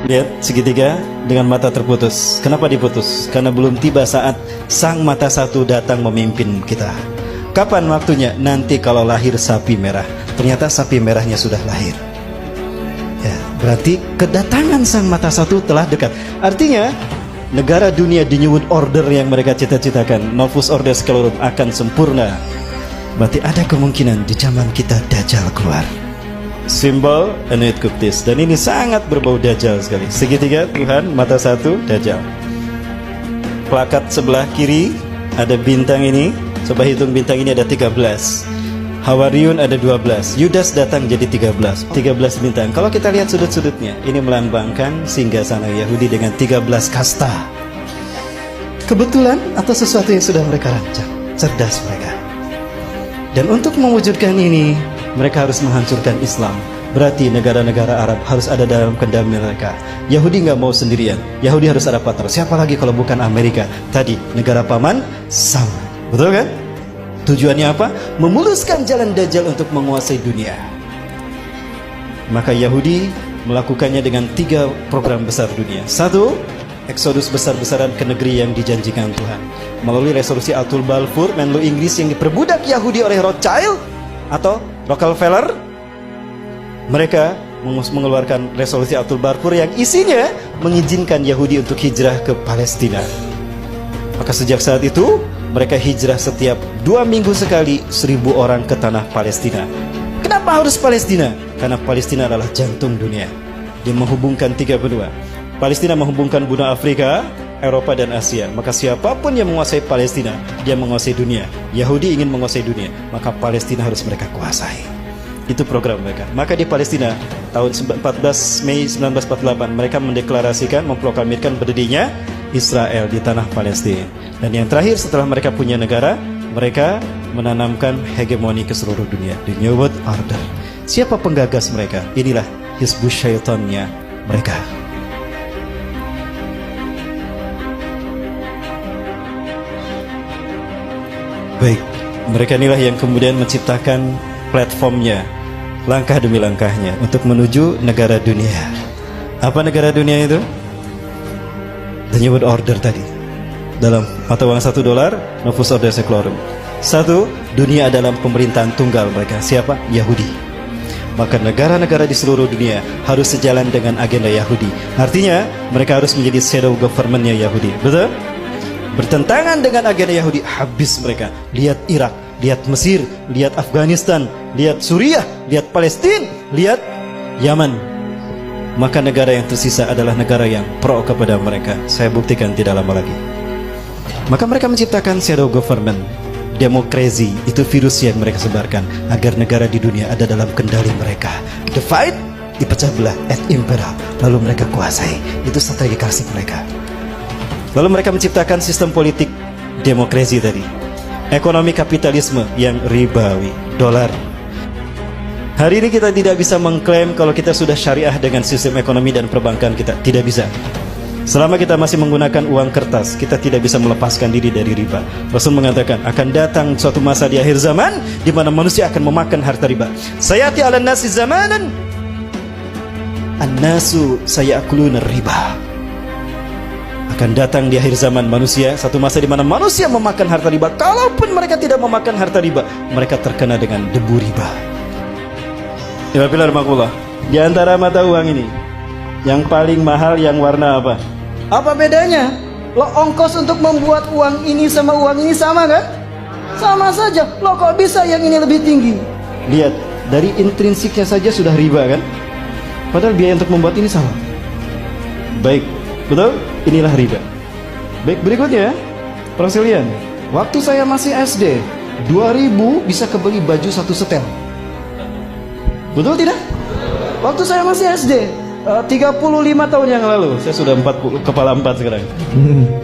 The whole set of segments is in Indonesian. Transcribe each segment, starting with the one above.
Lihat segitiga dengan mata terputus. Kenapa diputus? Karena belum tiba saat sang mata satu datang memimpin kita. Kapan waktunya? Nanti kalau lahir sapi merah. Ternyata sapi merahnya sudah lahir. Ya, berarti kedatangan sang mata satu telah dekat. Artinya negara dunia di New World Order yang mereka cita-citakan, Novus Ordo Seclorum, akan sempurna. Berarti ada kemungkinan di zaman kita Dajjal keluar. Simbol Anuit Kuptis. Dan ini sangat berbau Dajjal sekali. Segitiga Tuhan, mata satu, Dajjal. Plakat sebelah kiri ada bintang ini. Coba hitung bintang ini ada 13. Hawariun ada 12. Yudas datang jadi 13. 13 bintang. Kalau kita lihat sudut-sudutnya, ini melambangkan singgasana Yahudi dengan 13 kasta. Kebetulan atau sesuatu yang sudah mereka rancang. Cerdas mereka. Dan untuk mewujudkan ini, mereka harus menghancurkan Islam. Berarti negara-negara Arab harus ada dalam kendali mereka. Yahudi nggak mau sendirian. Yahudi harus ada partner. Siapa lagi kalau bukan Amerika? Tadi negara paman Sam. Betul kan? Tujuannya apa? Memuluskan jalan Dajjal untuk menguasai dunia. Maka Yahudi melakukannya dengan 3 program besar dunia. 1. Eksodus besar-besaran ke negeri yang dijanjikan Tuhan. Melalui resolusi Atul Balfour, Menlu Inggris yang diperbudak Yahudi oleh Rothschild atau Rockefeller, mereka mengeluarkan resolusi Atul Balfour yang isinya mengizinkan Yahudi untuk hijrah ke Palestina. Maka sejak saat itu mereka hijrah setiap 2 minggu sekali 1.000 orang ke tanah Palestina. Kenapa harus Palestina? Karena Palestina adalah jantung dunia. Dia menghubungkan 3 benua. Palestina menghubungkan benua Afrika, Eropa dan Asia. Maka siapapun yang menguasai Palestina, dia menguasai dunia. Yahudi ingin menguasai dunia, maka Palestina harus mereka kuasai. Itu program mereka. Maka di Palestina tahun 14 Mei 1948 mereka mendeklarasikan, memproklamirkan berdirinya Israel di tanah Palestina. Dan yang terakhir setelah mereka punya negara, mereka menanamkan hegemoni ke seluruh dunia, the New World Order. Siapa penggagas mereka? Inilah Hizbus Syaitannya mereka. Baik, mereka inilah yang kemudian menciptakan platformnya, langkah demi langkahnya untuk menuju negara dunia. Apa negara dunia itu? The New World Order tadi. Dalam mata uang $1, Novus Ordo Seclorum. 1. Dunia dalam pemerintahan tunggal mereka. Siapa? Yahudi. Maka negara-negara di seluruh dunia harus sejalan dengan agenda Yahudi. Artinya mereka harus menjadi shadow government-nya Yahudi. Betul? Bertentangan dengan agenda Yahudi, habis mereka. Lihat Irak, lihat Mesir, lihat Afghanistan, lihat Suriah, lihat Palestina, lihat Yaman. Maka negara yang tersisa adalah negara yang pro kepada mereka. Saya buktikan tidak lama lagi. Maka mereka menciptakan shadow government. Demokrasi, itu virus yang mereka sebarkan agar negara di dunia ada dalam kendali mereka. Divide, dipecah belah, et impera, lalu mereka kuasai. Itu strategi klasik mereka. Lalu mereka menciptakan sistem politik demokrasi tadi. Ekonomi kapitalisme yang ribawi, dolar. Hari ini kita tidak bisa mengklaim kalau kita sudah syariah dengan sistem ekonomi dan perbankan kita. Tidak bisa. Selama kita masih menggunakan uang kertas, kita tidak bisa melepaskan diri dari riba. Rasul mengatakan akan datang suatu masa di akhir zaman di mana manusia akan memakan harta riba. Sayati 'alan nasi zamanan an-nasu sayakuluna riba. Akan datang di akhir zaman manusia satu masa di mana manusia memakan harta riba. Kalaupun mereka tidak memakan harta riba, mereka terkena dengan debu riba. Ya pilar makulah. Di antara mata uang ini, yang paling mahal yang warna apa? Apa bedanya? Lo ongkos untuk membuat uang ini sama uang ini sama kan? Sama saja. Lo kok bisa yang ini lebih tinggi? Lihat, dari intrinsiknya saja sudah riba kan? Padahal biaya untuk membuat ini sama. Baik, betul? Inilah riba. Baik, berikutnya perselisihan. Waktu saya masih SD, 2000 bisa kebeli baju 1 setel. Betul tidak? Waktu saya masih SD, 35 tahun yang lalu. Saya sudah 40, kepala 4 sekarang.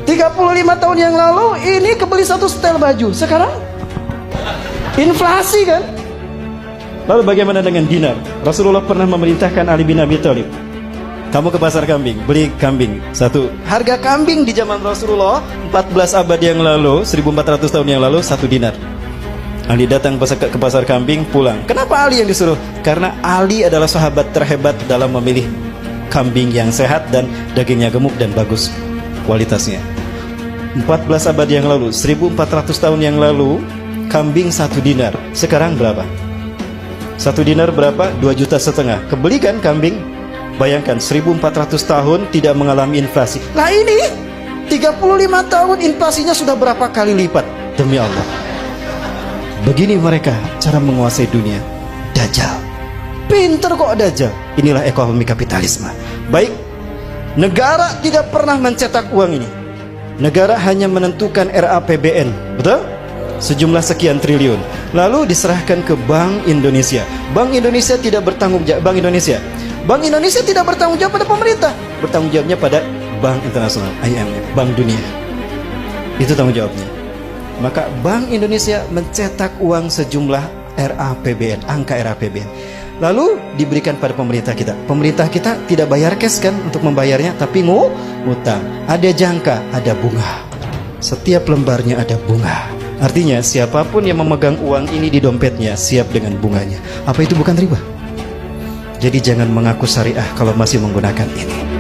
35 tahun yang lalu ini kebeli 1 setel baju. Sekarang inflasi kan? Lalu bagaimana dengan dinar? Rasulullah pernah memerintahkan Ali bin Abi Thalib, kamu ke pasar kambing, beli kambing 1. Harga kambing di zaman Rasulullah 14 abad yang lalu, 1400 tahun yang lalu, 1 dinar. Ali datang ke pasar kambing, pulang. Kenapa Ali yang disuruh? Karena Ali adalah sahabat terhebat dalam memilih kambing yang sehat dan dagingnya gemuk dan bagus kualitasnya. 14 abad yang lalu, 1400 tahun yang lalu, kambing 1 dinar. Sekarang berapa? 1 dinar berapa? 2,5 juta. Kebeli kan kambing? Bayangkan 1400 tahun tidak mengalami inflasi. Lah ini 35 tahun inflasinya sudah berapa kali lipat? Demi Allah. Begini mereka cara menguasai dunia. Dajjal. Pinter kok Dajjal. Inilah ekonomi kapitalisme. Baik, negara tidak pernah mencetak uang ini. Negara hanya menentukan RAPBN, betul? Sejumlah sekian triliun. Lalu diserahkan ke Bank Indonesia. Bank Indonesia tidak bertanggung jawab. Bank Indonesia tidak bertanggung jawab pada pemerintah. Bertanggung jawabnya pada Bank Internasional, IMF, Bank Dunia. Itu tanggung jawabnya. Maka Bank Indonesia mencetak uang sejumlah RAPBN, angka RAPBN. Lalu diberikan pada pemerintah kita. Pemerintah kita tidak bayar cash kan untuk membayarnya, tapi ngutang. Ada jangka, ada bunga. Setiap lembarnya ada bunga. Artinya siapapun yang memegang uang ini di dompetnya siap dengan bunganya. Apa itu bukan riba? Jadi jangan mengaku syariah kalau masih menggunakan ini.